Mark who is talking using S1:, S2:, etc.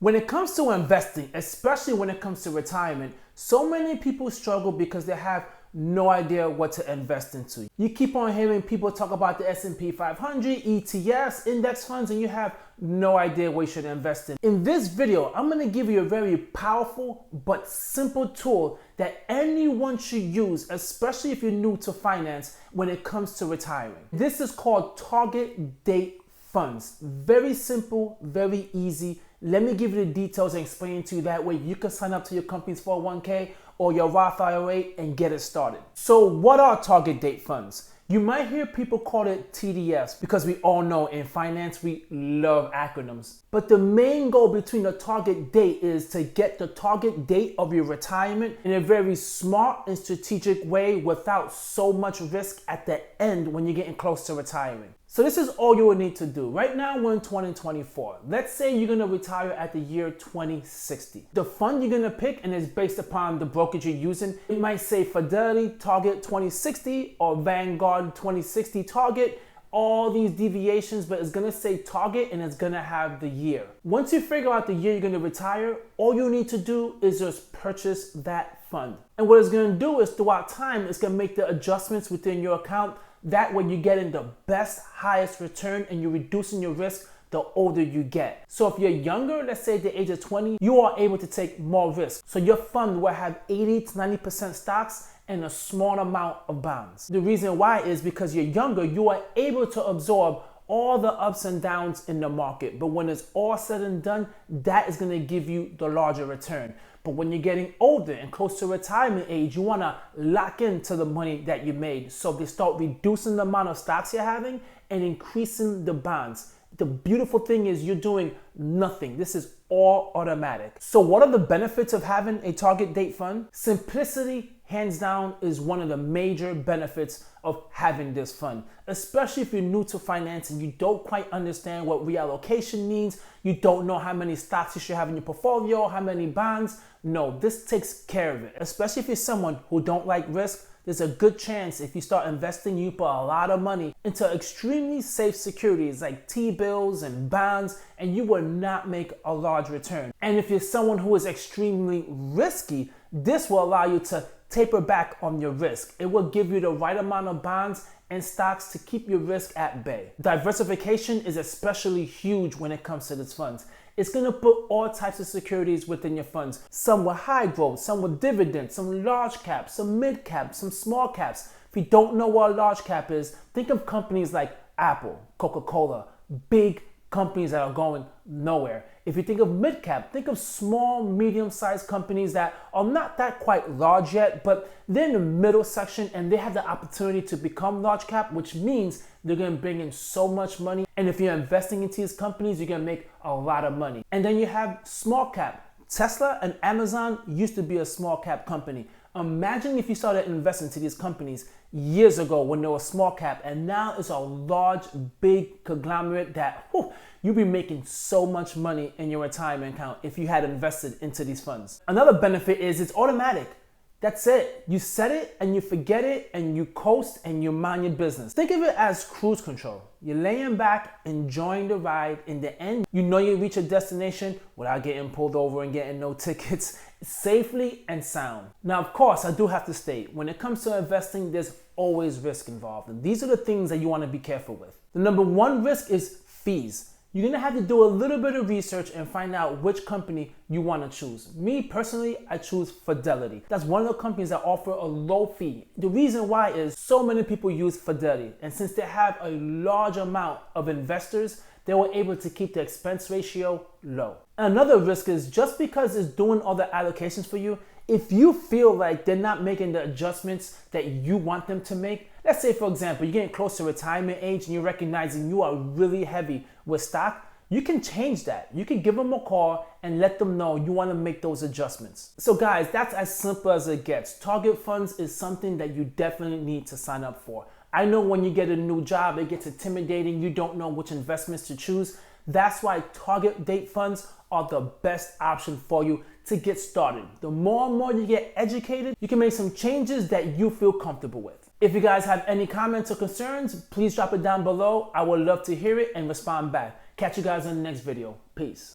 S1: When it comes to investing, especially when it comes to retirement, so many people struggle because they have no idea what to invest into. You keep on hearing people talk about the S&P 500, ETFs, index funds, and you have no idea what you should invest in. In this video, I'm going to give you a very powerful but simple tool that anyone should use, especially if you're new to finance when it comes to retiring. This is called target date funds. Very simple, very easy. Let me give you the details and explain to you that way you can sign up to your company's 401k or your Roth IRA and get it started. So what are target date funds? You might hear people call it TDFs because we all know in finance we love acronyms. But the main goal between the target date is to get the target date of your retirement in a very smart and strategic way without so much risk at the end when you're getting close to retiring. So this is all you will need to do. Right now we're in 2024. Let's say you're gonna retire at the year 2060. The fund you're gonna pick, and it's based upon the brokerage you're using, it might say Fidelity Target 2060 or Vanguard 2060 Target, all these deviations, but it's gonna say Target and it's gonna have the year. Once you figure out the year you're gonna retire, all you need to do is just purchase that fund. And what it's gonna do is throughout time, it's gonna make the adjustments within your account. That way you're getting the best, highest return and you're reducing your risk the older you get. So if you're younger, let's say at the age of 20, you are able to take more risk. So your fund will have 80 to 90% stocks and a small amount of bonds. The reason why is because you're younger, you are able to absorb all the ups and downs in the market. But when it's all said and done, that is gonna give you the larger return. But when you're getting older and close to retirement age, you wanna lock into the money that you made. So they start reducing the amount of stocks you're having and increasing the bonds. The beautiful thing is you're doing nothing. This is all automatic. So what are the benefits of having a target date fund? Simplicity, hands down, is one of the major benefits of having this fund, especially if you're new to finance and you don't quite understand what reallocation means. You don't know how many stocks you should have in your portfolio, how many bonds. No, this takes care of it. Especially if you're someone who don't like risk, there's a good chance if you start investing, you put a lot of money into extremely safe securities like T-bills and bonds, and you will not make a large return. And if you're someone who is extremely risky, this will allow you to taper back on your risk. It will give you the right amount of bonds and stocks to keep your risk at bay. Diversification is especially huge when it comes to these funds. It's gonna put all types of securities within your funds. Some with high growth, some with dividends, some large caps, some mid caps, some small caps. If you don't know what a large cap is, think of companies like Apple, Coca-Cola, big companies that are going nowhere. If you think of mid cap, think of small, medium-sized companies that are not that quite large yet, but they're in the middle section and they have the opportunity to become large cap, which means they're gonna bring in so much money. And if you're investing into these companies, you're gonna make a lot of money. And then you have small cap. Tesla and Amazon used to be a small cap company. Imagine if you started investing into these companies years ago when they were small cap, and now it's a large, big conglomerate that you'll be making so much money in your retirement account if you had invested into these funds. Another benefit is it's automatic. That's it. You set it and you forget it and you coast and you mind your business. Think of it as cruise control. You're laying back, enjoying the ride. In the end, you know you reach a destination without getting pulled over and getting no tickets, safely and sound. Now, of course, I do have to state, when it comes to investing, there's always risk involved. And these are the things that you want to be careful with. The number one risk is fees. You're gonna have to do a little bit of research and find out which company you wanna choose. Me personally, I choose Fidelity. That's one of the companies that offer a low fee. The reason why is so many people use Fidelity, and since they have a large amount of investors, they were able to keep the expense ratio low. Another risk is just because it's doing all the allocations for you, if you feel like they're not making the adjustments that you want them to make, let's say, for example, you're getting close to retirement age and you're recognizing you are really heavy with stock, you can change that. You can give them a call and let them know you want to make those adjustments. So guys, that's as simple as it gets. Target funds is something that you definitely need to sign up for. I know when you get a new job, it gets intimidating. You don't know which investments to choose. That's why target date funds are the best option for you to get started. The more and more you get educated, you can make some changes that you feel comfortable with. If you guys have any comments or concerns, please drop it down below. I would love to hear it and respond back. Catch you guys in the next video. Peace.